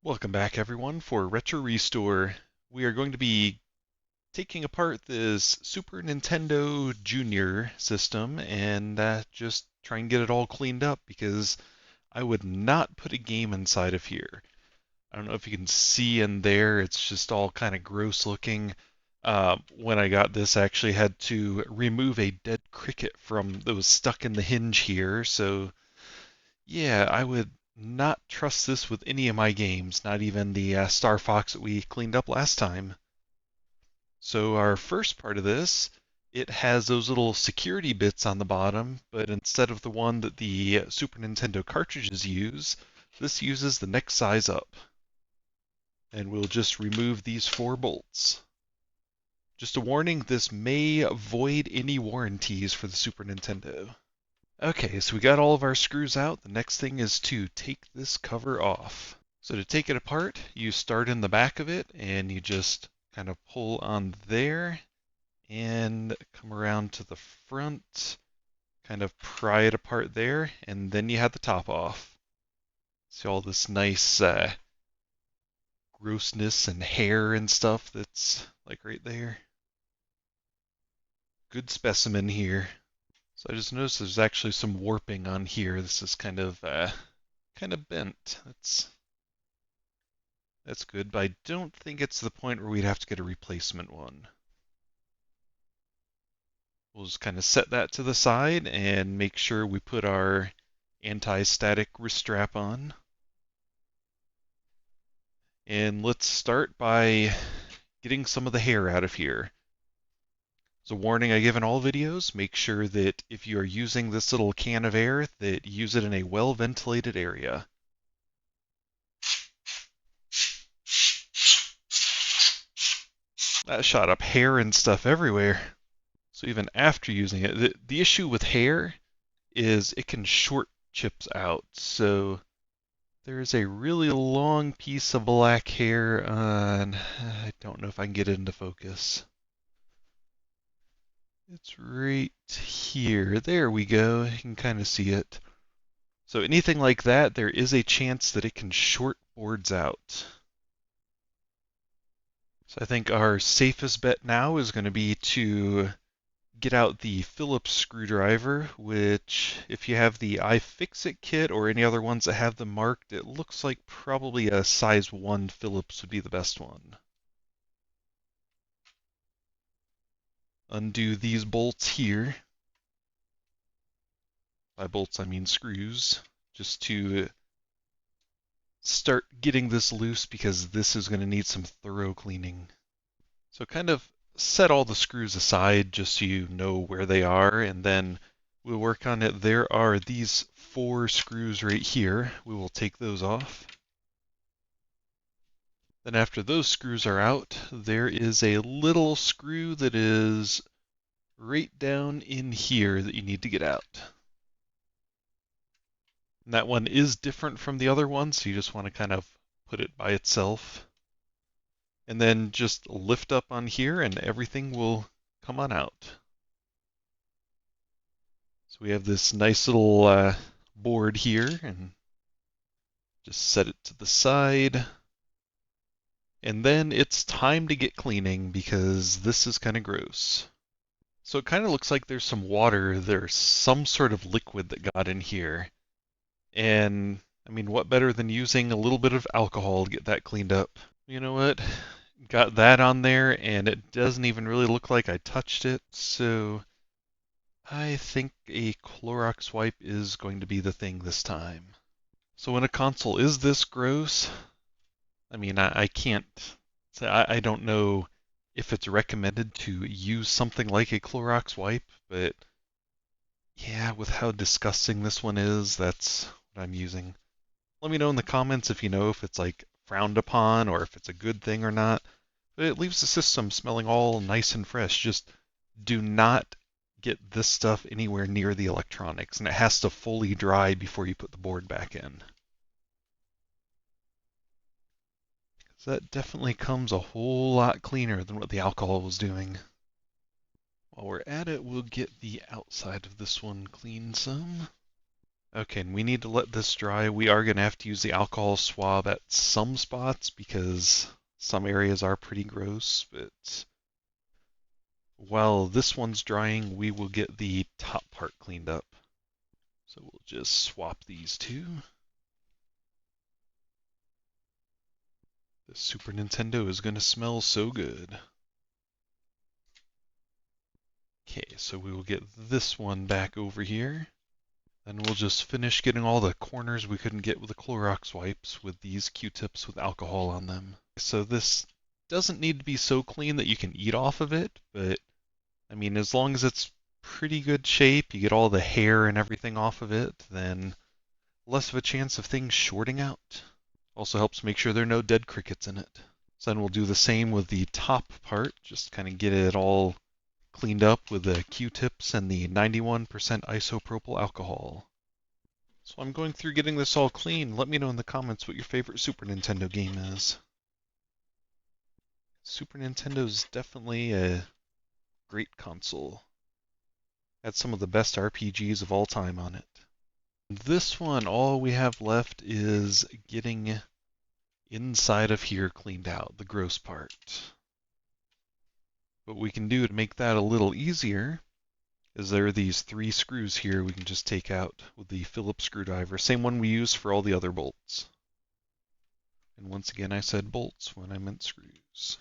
Welcome back, everyone, for Retro Restore. We are going to be taking apart this Super Nintendo Junior system and just try and get it all cleaned up because I would not put a game inside of here. I don't know if you can see in there, it's just all kind of gross looking. When I got this, I actually had to remove a dead cricket that was stuck in the hinge here, so yeah, I would not trust this with any of my games, not even the Star Fox that we cleaned up last time. So our first part of this, it has those little security bits on the bottom, but instead of the one that the Super Nintendo cartridges use, this uses the next size up. And we'll just remove these 4 bolts. Just a warning, this may void any warranties for the Super Nintendo. Okay, so we got all of our screws out. The next thing is to take this cover off. So to take it apart, you start in the back of it and you just kind of pull on there and come around to the front, kind of pry it apart there, and then you have the top off. See all this nice grossness and hair and stuff that's like right there. Good specimen here. So I just noticed there's actually some warping on here. This is kind of bent. That's good, but I don't think it's the point where we'd have to get a replacement one. We'll just kind of set that to the side and make sure we put our anti-static wrist strap on. And let's start by getting some of the hair out of here. As a warning I give in all videos, make sure that if you are using this little can of air, that you use it in a well-ventilated area. That shot up hair and stuff everywhere. So even after using it, the issue with hair is it can short chips out. So there's a really long piece of black hair on, I don't know if I can get it into focus. It's right here. There we go. You can kind of see it. So anything like that, there is a chance that it can short boards out. So I think our safest bet now is going to be to get out the Phillips screwdriver, which if you have the iFixit kit or any other ones that have them marked, it looks like probably a size 1 Phillips would be the best one. Undo these bolts here. By bolts I mean screws, just to start getting this loose because this is going to need some thorough cleaning. So kind of set all the screws aside just so you know where they are, and then we'll work on it. There are these 4 screws right here. We will take those off. Then after those screws are out, there is a little screw that is right down in here that you need to get out. And that one is different from the other one, so you just want to kind of put it by itself. And then just lift up on here and everything will come on out. So we have this nice little board here, and just set it to the side. And then it's time to get cleaning because this is kind of gross. So it kind of looks like there's some water, there's some sort of liquid that got in here. And I mean, what better than using a little bit of alcohol to get that cleaned up? You know what? Got that on there, and it doesn't even really look like I touched it, so I think a Clorox wipe is going to be the thing this time. So when a console is this gross, I mean, I can't say, I don't know if it's recommended to use something like a Clorox wipe, but yeah, with how disgusting this one is, that's what I'm using. Let me know in the comments if you know if it's like frowned upon or if it's a good thing or not. But it leaves the system smelling all nice and fresh. Just do not get this stuff anywhere near the electronics, and it has to fully dry before you put the board back in. So that definitely comes a whole lot cleaner than what the alcohol was doing. While we're at it, we'll get the outside of this one cleaned some. Okay, and we need to let this dry. We are going to have to use the alcohol swab at some spots because some areas are pretty gross, but while this one's drying, we will get the top part cleaned up. So we'll just swap these two. The Super Nintendo is going to smell so good. Okay, so we will get this one back over here. Then we'll just finish getting all the corners we couldn't get with the Clorox wipes with these Q-tips with alcohol on them. So this doesn't need to be so clean that you can eat off of it, but I mean, as long as it's pretty good shape, you get all the hair and everything off of it, then less of a chance of things shorting out. Also helps make sure there are no dead crickets in it. So then we'll do the same with the top part, just kind of get it all cleaned up with the Q-tips and the 91% isopropyl alcohol. So I'm going through getting this all clean. Let me know in the comments what your favorite Super Nintendo game is. Super Nintendo is definitely a great console. Had some of the best RPGs of all time on it. This one, all we have left is getting inside of here cleaned out, the gross part. What we can do to make that a little easier is there are these 3 screws here we can just take out with the Phillips screwdriver, same one we use for all the other bolts. And once again, I said bolts when I meant screws.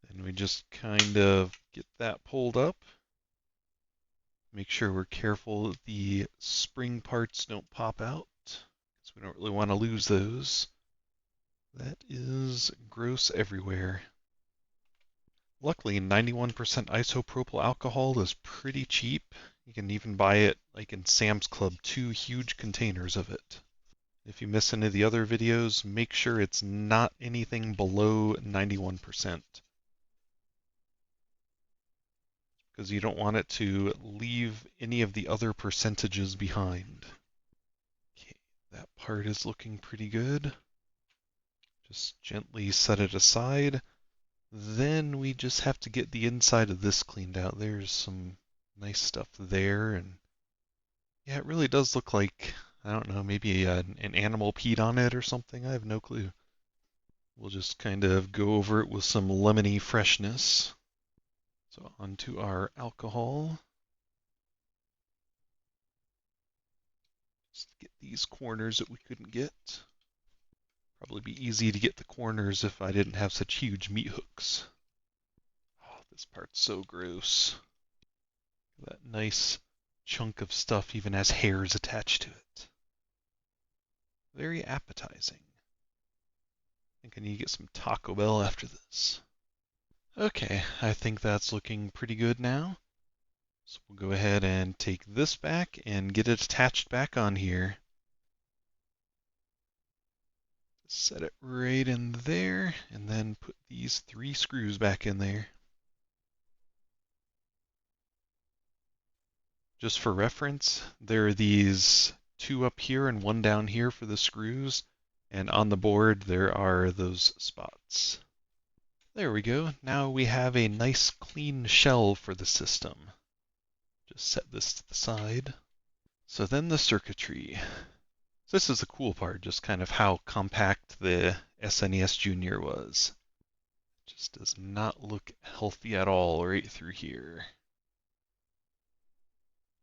And we just kind of get that pulled up. Make sure we're careful that the spring parts don't pop out, because we don't really want to lose those. That is gross everywhere. Luckily, 91% isopropyl alcohol is pretty cheap. You can even buy it like in Sam's Club, 2 huge containers of it. If you miss any of the other videos, make sure it's not anything below 91%. Because you don't want it to leave any of the other percentages behind. Okay, that part is looking pretty good. Just gently set it aside. Then we just have to get the inside of this cleaned out. There's some nice stuff there, and yeah, it really does look like, I don't know, maybe an animal peed on it or something. I have no clue. We'll just kind of go over it with some lemony freshness. So onto our alcohol. Just get these corners that we couldn't get. Probably be easy to get the corners if I didn't have such huge meat hooks. Oh, this part's so gross. That nice chunk of stuff even has hairs attached to it. Very appetizing. I think I need to get some Taco Bell after this. Okay, I think that's looking pretty good now. So we'll go ahead and take this back and get it attached back on here. Set it right in there, and then put these 3 screws back in there. Just for reference, there are these 2 up here and 1 down here for the screws, and on the board there are those spots. There we go. Now we have a nice clean shell for the system. Just set this to the side. So then the circuitry. So this is the cool part, just kind of how compact the SNES Junior was. Just does not look healthy at all right through here.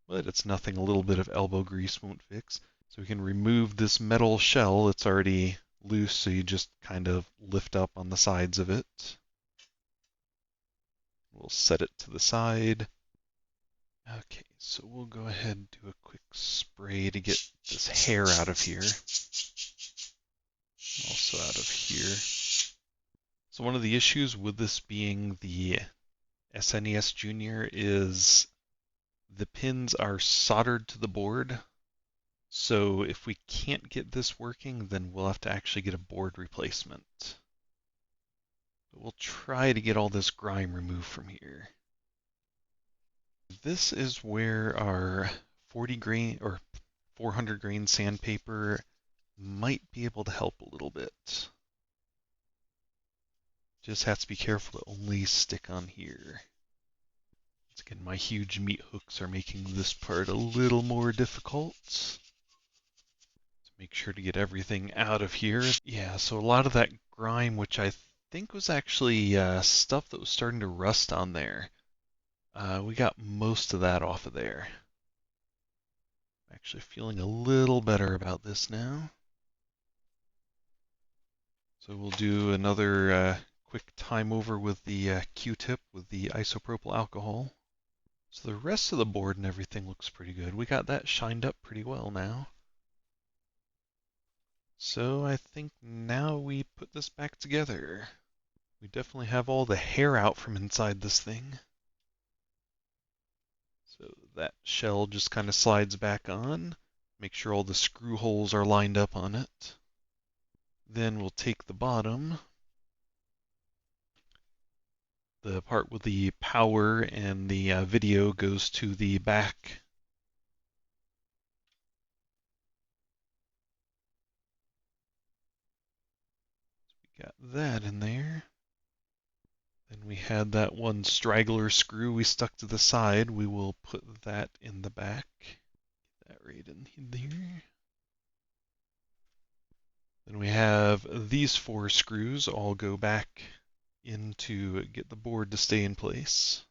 But it's nothing a little bit of elbow grease won't fix. So we can remove this metal shell. It's already loose, so you just kind of lift up on the sides of it. We'll set it to the side. Okay, so we'll go ahead and do a quick spray to get this hair out of here. Also out of here. So one of the issues with this being the SNES Junior is the pins are soldered to the board. So if we can't get this working, then we'll have to actually get a board replacement. But we'll try to get all this grime removed from here. This is where our 40 grain or 400 grain sandpaper might be able to help a little bit. Just have to be careful to only stick on here. Once again, my huge meat hooks are making this part a little more difficult. Make sure to get everything out of here. Yeah, so a lot of that grime, which I think was actually stuff that was starting to rust on there. We got most of that off of there. Actually feeling a little better about this now. So we'll do another quick time over with the Q-tip with the isopropyl alcohol. So the rest of the board and everything looks pretty good. We got that shined up pretty well now. So I think now we put this back together. We definitely have all the hair out from inside this thing. So that shell just kind of slides back on. Make sure all the screw holes are lined up on it. Then we'll take the bottom, the part with the power and the video goes to the back. So we got that in there. Then we had that one straggler screw we stuck to the side. We will put that in the back. Get that right in there. Then we have these 4 screws all go back in to get the board to stay in place.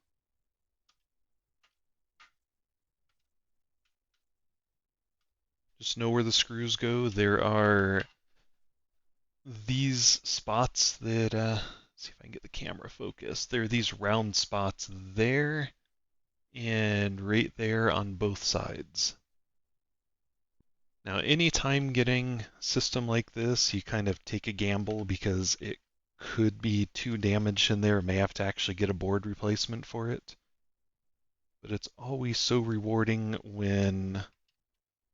Just know where the screws go. There are these spots that, see if I can get the camera focused. There are these round spots there and right there on both sides. Now, anytime getting a system like this, you kind of take a gamble because it could be too damaged in there. May have to actually get a board replacement for it. But it's always so rewarding when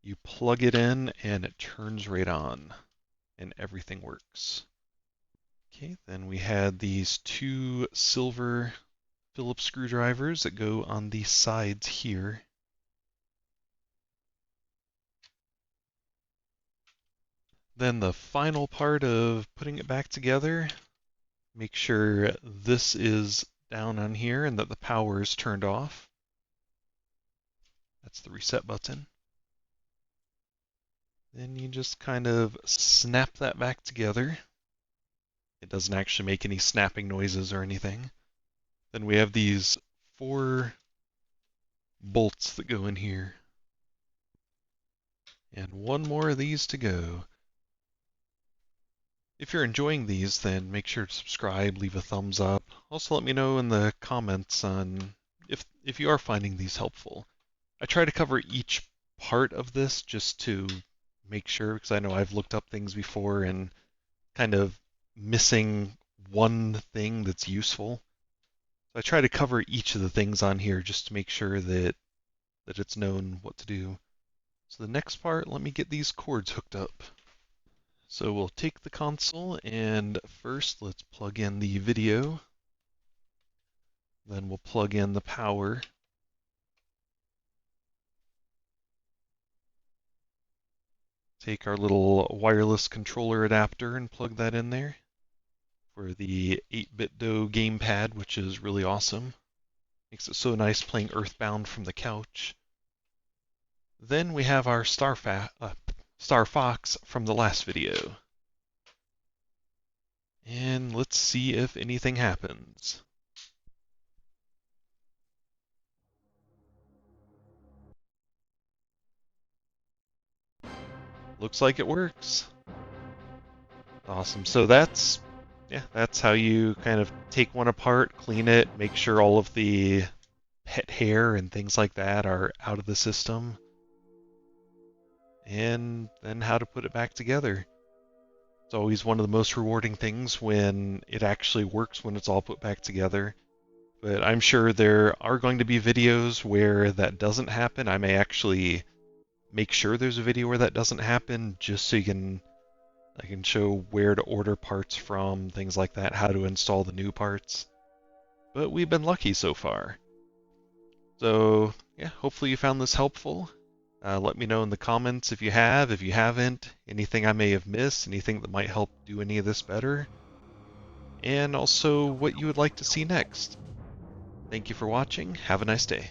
you plug it in and it turns right on and everything works. Okay, then we had these 2 silver Phillips screwdrivers that go on the sides here. Then the final part of putting it back together, make sure this is down on here and that the power is turned off. That's the reset button. Then you just kind of snap that back together. It doesn't actually make any snapping noises or anything. Then we have these 4 bolts that go in here. And 1 more of these to go. If you're enjoying these, then make sure to subscribe, leave a thumbs up. Also let me know in the comments on if you are finding these helpful. I try to cover each part of this just to make sure, because I know I've looked up things before and kind of missing one thing that's useful. So I try to cover each of the things on here just to make sure that it's known what to do. So the next part, let me get these cords hooked up. So we'll take the console and first let's plug in the video. Then we'll plug in the power. Take our little wireless controller adapter and plug that in there for the 8BitDo gamepad, which is really awesome. Makes it so nice playing Earthbound from the couch. Then we have our Star Fox from the last video. And let's see if anything happens. Looks like it works. Awesome. So that's how you kind of take one apart, clean it, make sure all of the pet hair and things like that are out of the system. And then how to put it back together. It's always one of the most rewarding things when it actually works when it's all put back together. But I'm sure there are going to be videos where that doesn't happen. I may actually make sure there's a video where that doesn't happen just so I can show where to order parts from, things like that, how to install the new parts. But we've been lucky so far. So yeah, hopefully you found this helpful. Let me know in the comments if you have, if you haven't, anything I may have missed, anything that might help do any of this better, and also what you would like to see next. Thank you for watching. Have a nice day.